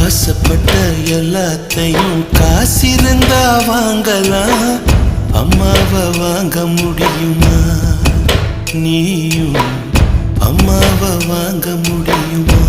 ஆசைப்பட்ட எல்லாத்தையும் காசிருந்தா வாங்கலாம். அம்மாவை வாங்க முடியுமா? நீயும் அம்மாவை வாங்க முடியுமா?